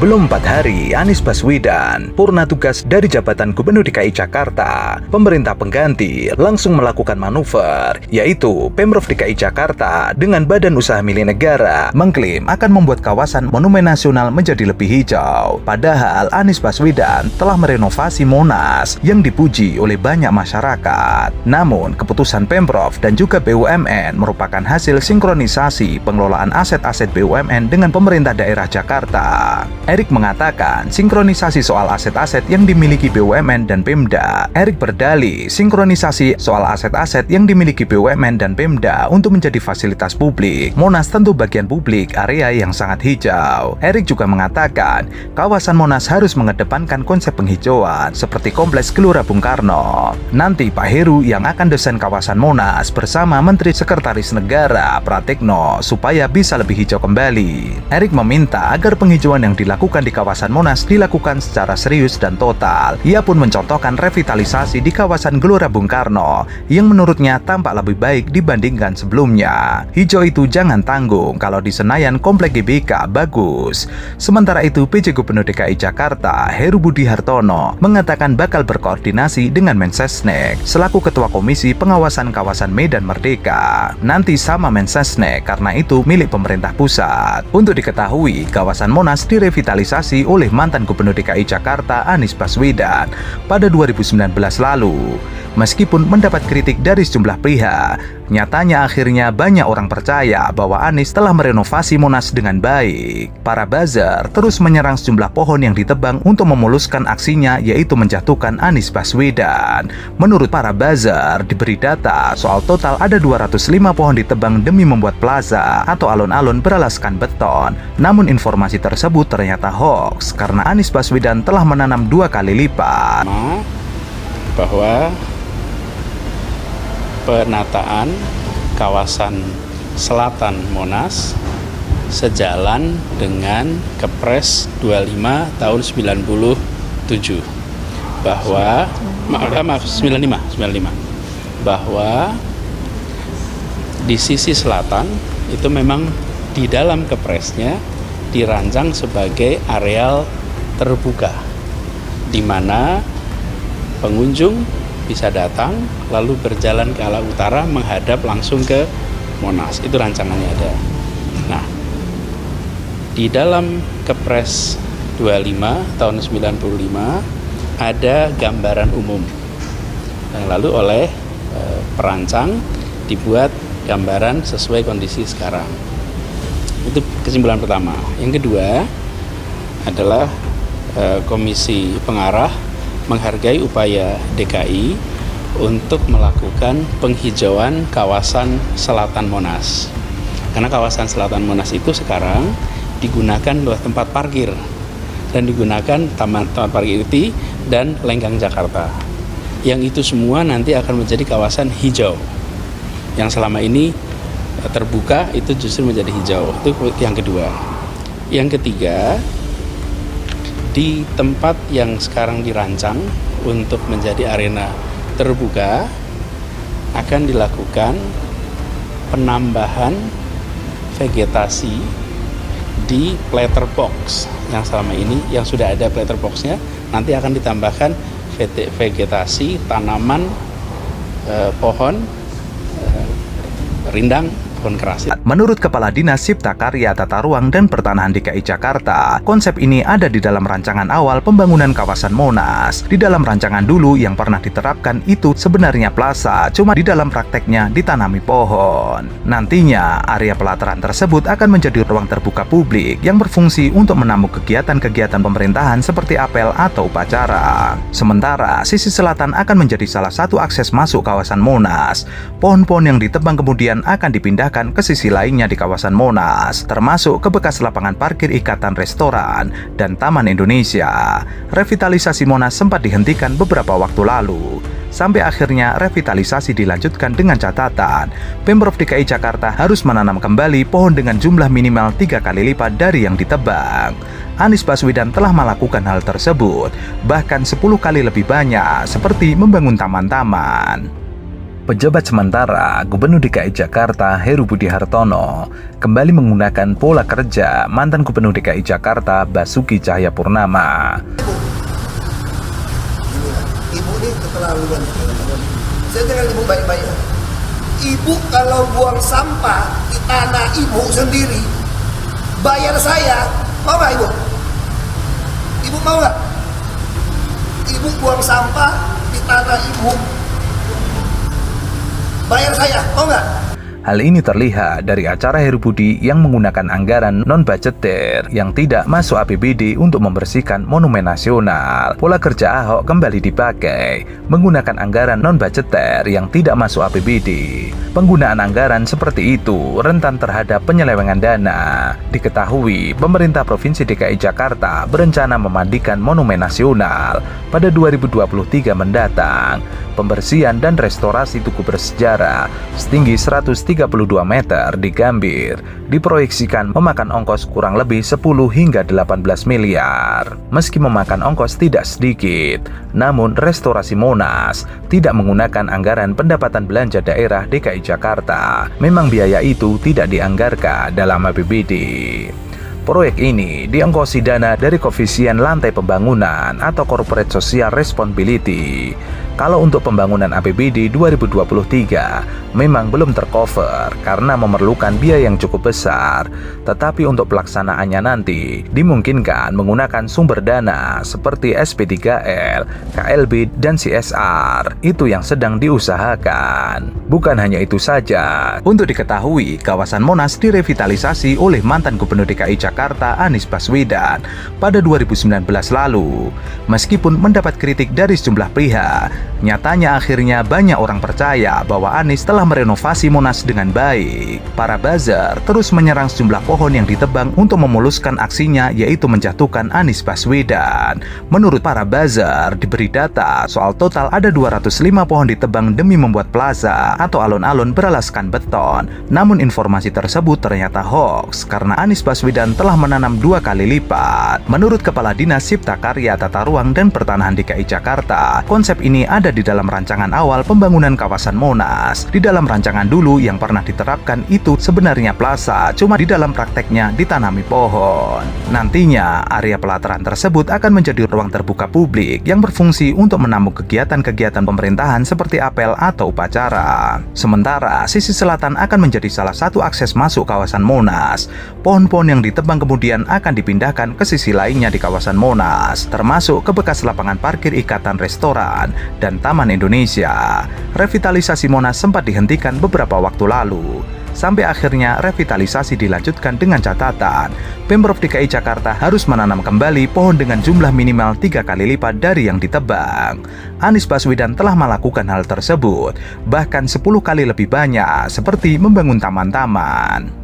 Belum 4 hari, Anies Baswedan purna tugas dari jabatan Gubernur DKI Jakarta. Pemerintah pengganti langsung melakukan manuver, yaitu Pemprov DKI Jakarta dengan Badan Usaha Milik Negara mengklaim akan membuat kawasan Monumen Nasional menjadi lebih hijau. Padahal Anies Baswedan telah merenovasi Monas yang dipuji oleh banyak masyarakat. Namun, keputusan Pemprov dan juga BUMN merupakan hasil sinkronisasi pengelolaan aset-aset BUMN dengan pemerintah daerah Jakarta. Erick mengatakan sinkronisasi soal aset-aset yang dimiliki BUMN dan Pemda. Erick berdalih sinkronisasi soal aset-aset yang dimiliki BUMN dan Pemda untuk menjadi fasilitas publik. Monas tentu bagian publik, area yang sangat hijau. Erick juga mengatakan kawasan Monas harus mengedepankan konsep penghijauan seperti Kompleks Gelora Bung Karno. Nanti Pak Heru yang akan desain kawasan Monas bersama Menteri Sekretaris Negara Pratikno supaya bisa lebih hijau kembali. Erick meminta agar penghijauan yang dilakukan di kawasan Monas dilakukan secara serius dan total. Ia pun mencontohkan revitalisasi di kawasan Gelora Bung Karno yang menurutnya tampak lebih baik dibandingkan sebelumnya. Hijau itu jangan tanggung, kalau di Senayan Komplek GBK bagus. Sementara itu PJ Gubernur DKI Jakarta Heru Budi Hartono mengatakan bakal berkoordinasi dengan Mensesnek selaku Ketua Komisi Pengawasan Kawasan Medan Merdeka. Nanti sama Mensesnek karena itu milik pemerintah pusat. Untuk diketahui, kawasan Monas direvitalisasi oleh mantan Gubernur DKI Jakarta Anies Baswedan pada 2019 lalu. Meskipun mendapat kritik dari sejumlah pihak, nyatanya akhirnya banyak orang percaya bahwa Anies telah merenovasi Monas dengan baik. Para buzzer terus menyerang sejumlah pohon yang ditebang untuk memuluskan aksinya, yaitu menjatuhkan Anies Baswedan. Menurut para buzzer, diberi data soal total ada 205 pohon ditebang demi membuat plaza atau alun-alun beralaskan beton. Namun informasi tersebut ternyata hoax karena Anies Baswedan telah menanam 2 kali lipat. Bahwa penataan kawasan selatan Monas sejalan dengan Kepres 25 tahun 97 bahwa 95 bahwa di sisi selatan itu memang di dalam Kepresnya dirancang sebagai areal terbuka di mana pengunjung bisa datang lalu berjalan ke arah utara menghadap langsung ke Monas. Itu rancangannya ada. Nah, di dalam Kepres 25 tahun 95 ada gambaran umum yang lalu oleh perancang dibuat gambaran sesuai kondisi sekarang. Itu kesimpulan pertama. Yang kedua adalah Komisi Pengarah menghargai upaya DKI untuk melakukan penghijauan kawasan selatan Monas. Karena kawasan selatan Monas itu sekarang digunakan oleh tempat parkir dan digunakan taman parkir ITI dan Lenggang Jakarta. Yang itu semua nanti akan menjadi kawasan hijau. Yang selama ini terbuka itu justru menjadi hijau. Itu yang kedua. Yang ketiga, di tempat yang sekarang dirancang untuk menjadi arena terbuka akan dilakukan penambahan vegetasi di letterbox yang selama ini yang sudah ada letterboxnya, nanti akan ditambahkan vegetasi tanaman pohon rindang keras. Menurut Kepala Dinas Cipta Karya Tata Ruang dan Pertanahan DKI Jakarta, konsep ini ada di dalam rancangan awal pembangunan kawasan Monas. Di dalam rancangan dulu yang pernah diterapkan itu sebenarnya plaza, cuma di dalam prakteknya ditanami pohon. Nantinya area pelataran tersebut akan menjadi ruang terbuka publik yang berfungsi untuk menampung kegiatan-kegiatan pemerintahan seperti apel atau upacara. Sementara sisi selatan akan menjadi salah satu akses masuk kawasan Monas. Pohon-pohon yang ditebang kemudian akan dipindahkan ke sisi lainnya di kawasan Monas, termasuk ke bekas lapangan parkir Ikatan Restoran dan Taman Indonesia. Revitalisasi Monas sempat dihentikan beberapa waktu lalu, sampai akhirnya revitalisasi dilanjutkan dengan catatan Pemprov DKI Jakarta harus menanam kembali pohon dengan jumlah minimal 3 kali lipat dari yang ditebang. Anies Baswedan telah melakukan hal tersebut, bahkan 10 kali lebih banyak, seperti membangun taman-taman. Pejabat sementara Gubernur DKI Jakarta Heru Budi Hartono kembali menggunakan pola kerja mantan Gubernur DKI Jakarta Basuki Cahayapurnama. Ibu ini keterlaluan. Saya dengan ibu baik-baik. Ibu kalau buang sampah di tanah ibu sendiri, bayar saya, mau nggak ibu? Ibu mau nggak? Ibu buang sampah di tanah ibu, bayar saya, mau nggak? Hal ini terlihat dari acara Heru Budi yang menggunakan anggaran non-budgeter yang tidak masuk APBD untuk membersihkan monumen nasional. Pola kerja Ahok kembali dipakai, menggunakan anggaran non-budgeter yang tidak masuk APBD. Penggunaan anggaran seperti itu rentan terhadap penyelewengan dana. Diketahui, pemerintah Provinsi DKI Jakarta berencana memandikan monumen nasional pada 2023 mendatang. Pembersihan dan restorasi tugu bersejarah setinggi 132 meter di Gambir diproyeksikan memakan ongkos kurang lebih 10 hingga 18 miliar. Meski memakan ongkos tidak sedikit, namun restorasi Monas tidak menggunakan anggaran pendapatan belanja daerah DKI Jakarta. Memang biaya itu tidak dianggarkan dalam APBD. Proyek ini diongkosi dana dari koefisien lantai pembangunan atau Corporate Social Responsibility. Kalau untuk pembangunan APBD 2023 memang belum tercover karena memerlukan biaya yang cukup besar, tetapi untuk pelaksanaannya nanti dimungkinkan menggunakan sumber dana seperti SP3L, KLB, dan CSR. Itu yang sedang diusahakan. Bukan hanya itu saja, untuk diketahui kawasan Monas direvitalisasi oleh mantan Gubernur DKI Jakarta Anies Baswedan pada 2019 lalu. Meskipun mendapat kritik dari sejumlah pihak, nyatanya akhirnya banyak orang percaya bahwa Anies telah merenovasi Monas dengan baik. Para buzzer terus menyerang sejumlah pohon yang ditebang untuk memuluskan aksinya, yaitu menjatuhkan Anies Baswedan. Menurut para buzzer, diberi data soal total ada 205 pohon ditebang demi membuat plaza atau alun-alun beralaskan beton. Namun informasi tersebut ternyata hoax karena Anies Baswedan telah menanam 2 kali lipat. Menurut Kepala Dinas Cipta Karya, Tata Ruang dan Pertanahan DKI Jakarta, konsep ini ada di dalam rancangan awal pembangunan kawasan Monas. Di dalam rancangan dulu yang pernah diterapkan itu sebenarnya plaza, cuma di dalam prakteknya ditanami pohon. Nantinya area pelataran tersebut akan menjadi ruang terbuka publik yang berfungsi untuk menampung kegiatan-kegiatan pemerintahan seperti apel atau upacara. Sementara sisi selatan akan menjadi salah satu akses masuk kawasan Monas. Pohon-pohon yang ditebang kemudian akan dipindahkan ke sisi lainnya di kawasan Monas, termasuk ke bekas lapangan parkir Ikatan Restoran dan Taman Indonesia. Revitalisasi Monas sempat dihentikan beberapa waktu lalu, sampai akhirnya revitalisasi dilanjutkan dengan catatan Pemprov DKI Jakarta harus menanam kembali pohon dengan jumlah minimal 3 kali lipat dari yang ditebang. Anies Baswedan telah melakukan hal tersebut, bahkan 10 kali lebih banyak, seperti membangun taman-taman.